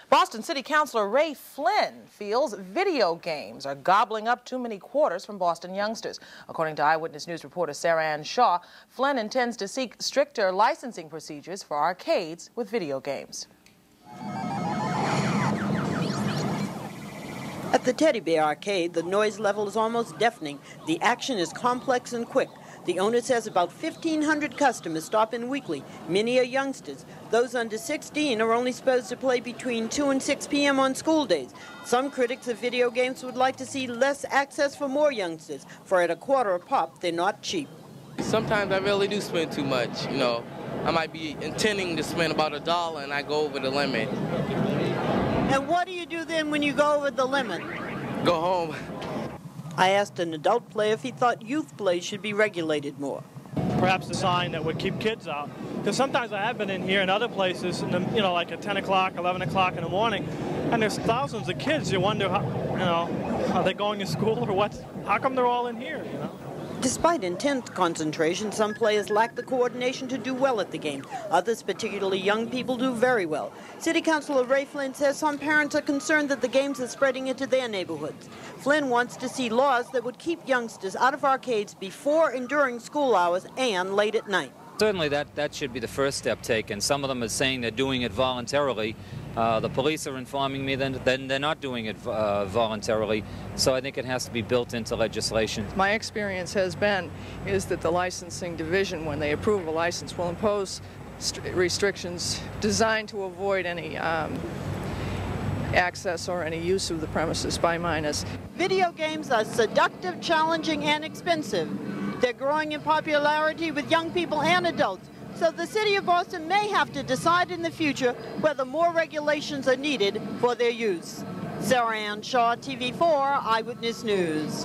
Boston City Councillor Ray Flynn feels video games are gobbling up too many quarters from Boston youngsters. According to Eyewitness News reporter Sarah Ann Shaw, Flynn intends to seek stricter licensing procedures for arcades with video games. At the Teddy Bear Arcade, the noise level is almost deafening. The action is complex and quick. The owner says about 1,500 customers stop in weekly. Many are youngsters. Those under 16 are only supposed to play between 2 and 6 p.m. on school days. Some critics of video games would like to see less access for more youngsters, for at $0.25 a pop, they're not cheap. Sometimes I really do spend too much, you know. I might be intending to spend about $1 and I go over the limit. And what do you do then when you go over the limit? Go home. I asked an adult player if he thought youth play should be regulated more. Perhaps a sign that would keep kids out. Because sometimes I have been in here and other places, you know, like at 10 o'clock, 11 o'clock in the morning, and there's thousands of kids. You wonder, how, you know, are they going to school or what? How come they're all in here, you know? Despite intense concentration, some players lack the coordination to do well at the game. Others, particularly young people, do very well. City Councillor Ray Flynn says some parents are concerned that the games are spreading into their neighborhoods. Flynn wants to see laws that would keep youngsters out of arcades before and during school hours and late at night. Certainly that should be the first step taken. Some of them are saying they're doing it voluntarily. The police are informing me that they're not doing it voluntarily, so I think it has to be built into legislation. My experience has been is that the licensing division, when they approve a license, will impose restrictions designed to avoid any access or any use of the premises by minors. Video games are seductive, challenging, and expensive. They're growing in popularity with young people and adults. So the City of Boston may have to decide in the future whether more regulations are needed for their use. Sarah Ann Shaw, TV4, Eyewitness News.